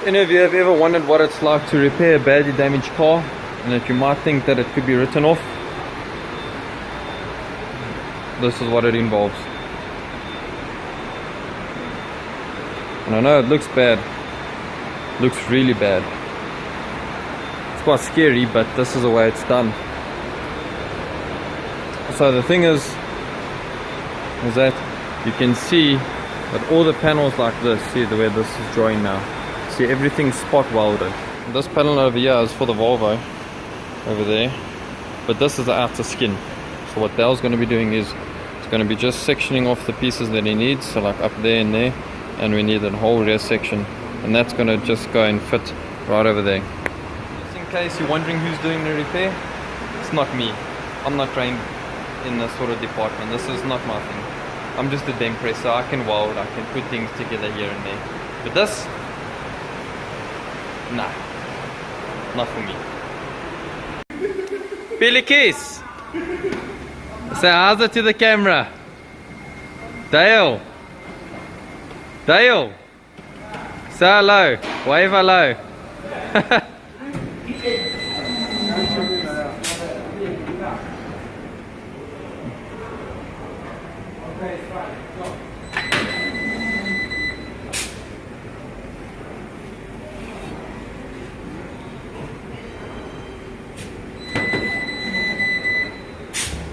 Any of you have ever wondered what it's like to repair a badly damaged car, and that you might think that it could be written off? This is what it involves. And I know it looks bad, looks really bad. It's quite scary, but this is the way it's done. So the thing is that you can see that all the panels like this, see the way this is drawing now, see everything's spot welded. This panel over here is for the Volvo over there, but this is the outer skin. So what Dale's going to be doing is it's going to be just sectioning off the pieces that he needs, so like up there and there, and we need that whole rear section, and that's going to just go and fit right over there. Just in case you're wondering who's doing the repair, it's not me. I'm not trained in this sort of department. This is not my thing. I'm just a dent presser. I can weld, I can put things together here and there, but this, nah, not for me. Billy Kiss, say how's it to the camera. Dale, Dale, say hello, wave hello.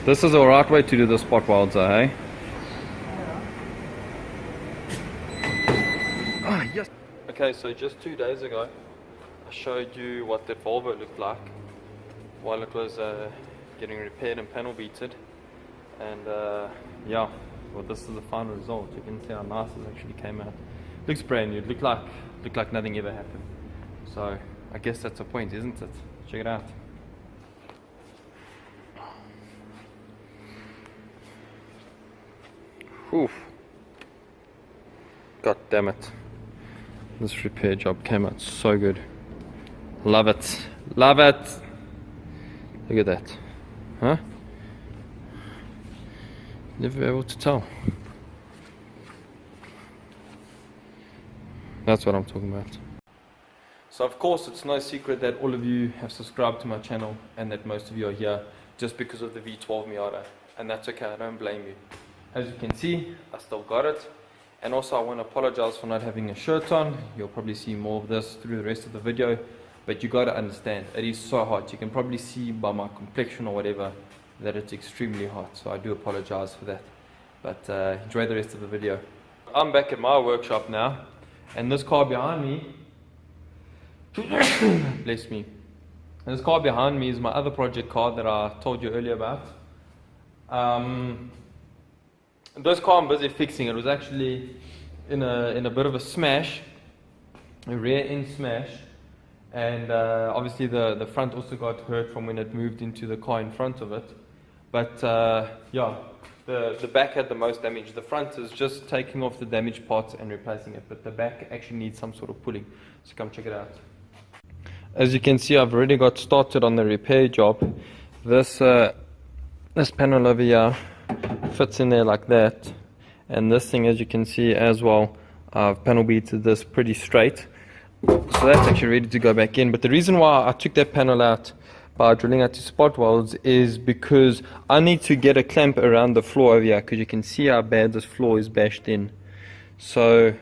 This is the right way to do the spot welds, hey? Ah, yes. Okay, so just 2 days ago, I showed you what that Volvo looked like while it was getting repaired and panel beated. And yeah, well, this is the final result. You can see how nice it actually came out. Looks brand new. It looked like nothing ever happened. So I guess that's the point, isn't it? Check it out. Oof. God damn it. This repair job came out so good. Love it. Love it. Look at that. Huh? Never able to tell. That's what I'm talking about. So of course it's no secret that all of you have subscribed to my channel and that most of you are here just because of the V12 Miata. And that's okay, I don't blame you. As you can see, I still got it. And also I want to apologize for not having a shirt on. You'll probably see more of this through the rest of the video. But you got to understand, it is so hot. You can probably see by my complexion or whatever that it's extremely hot. So I do apologize for that. But enjoy the rest of the video. I'm back at my workshop now. And this car behind me, bless me. And this car behind me is my other project car that I told you earlier about. This car I'm busy fixing. It was actually in a bit of a smash, a rear end smash, and obviously the front also got hurt from when it moved into the car in front of it. But yeah, the back had the most damage. The front is just taking off the damaged parts and replacing it, but the back actually needs some sort of pulling. So come check it out. As you can see, I've already got started on the repair job. This panel over here fits in there like that, and this thing, as you can see as well, I've panel beated this pretty straight, so that's actually ready to go back in. But the reason why I took that panel out by drilling out to spot welds is because I need to get a clamp around the floor over here, because you can see how bad this floor is bashed in. So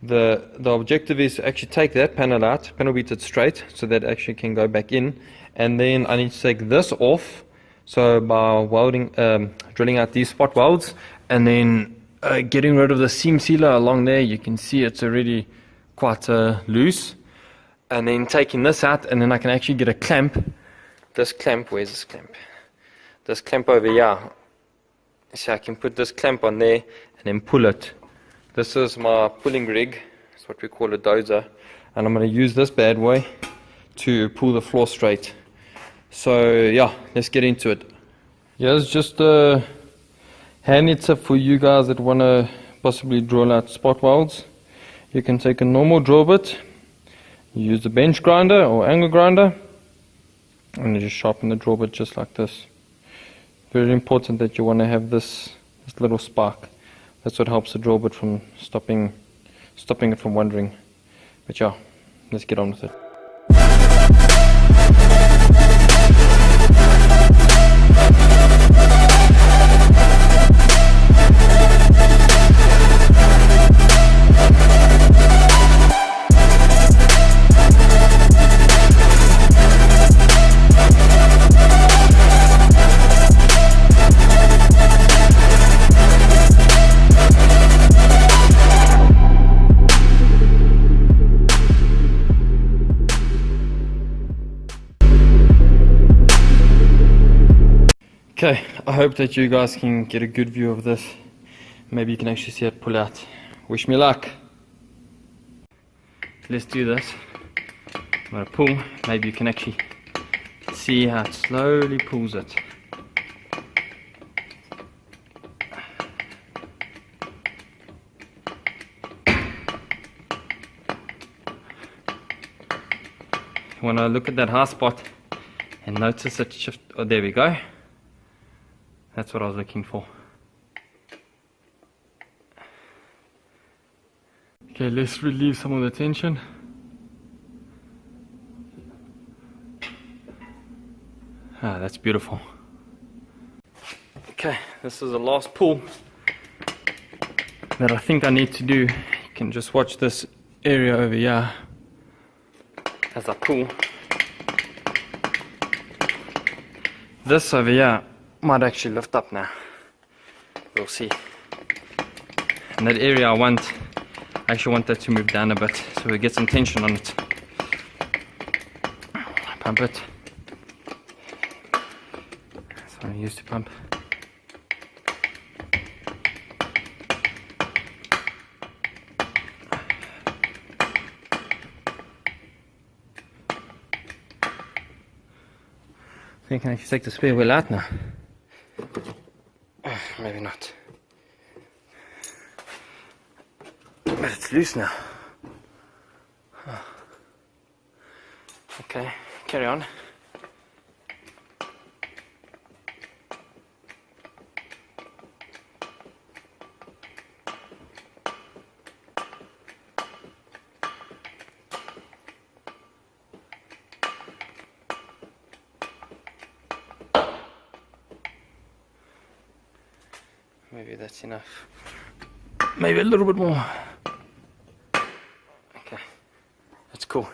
the objective is to actually take that panel out, panel beat it straight, so that actually can go back in, and then I need to take this off. So by welding, drilling out these spot welds, and then getting rid of the seam sealer along there, you can see it's already quite loose. And then taking this out, and then I can actually get a clamp. This clamp, where's this clamp? This clamp over here. So I can put this clamp on there and then pull it. This is my pulling rig. It's what we call a dozer. And I'm going to use this bad boy to pull the floor straight. So yeah, let's get into it. Here's just a handy tip for you guys that want to possibly drill out spot welds. You can take a normal drill bit, use the bench grinder or angle grinder, and you just sharpen the drill bit just like this. Very important that you want to have this little spark. That's what helps the drill bit from stopping it from wandering. But yeah, let's get on with it. Okay, I hope that you guys can get a good view of this. Maybe you can actually see it pull out. Wish me luck. Let's do this. I'm going to pull. Maybe you can actually see how it slowly pulls it. You want to look at that high spot and notice it shift. Oh, there we go. That's what I was looking for. Okay, let's relieve some of the tension. Ah, that's beautiful. Okay, this is the last pull that I think I need to do. You can just watch this area over here as I pull. This over here might actually lift up now. We'll see. And that area I actually want that to move down a bit so we get some tension on it. Pump it. That's what I used to pump. I think I can actually take the spare wheel out now. Maybe not. But it's loose now. Okay, carry on. Maybe that's enough. Maybe a little bit more. Okay, that's cool.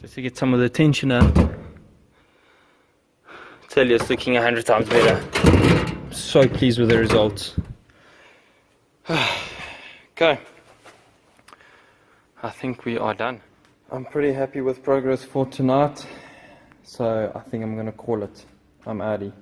Just to get some of the tension out. Tell you, it's looking 100 times better. I'm so pleased with the results. Okay, I think we are done. I'm pretty happy with progress for tonight, so I think I'm gonna call it. I'm outie.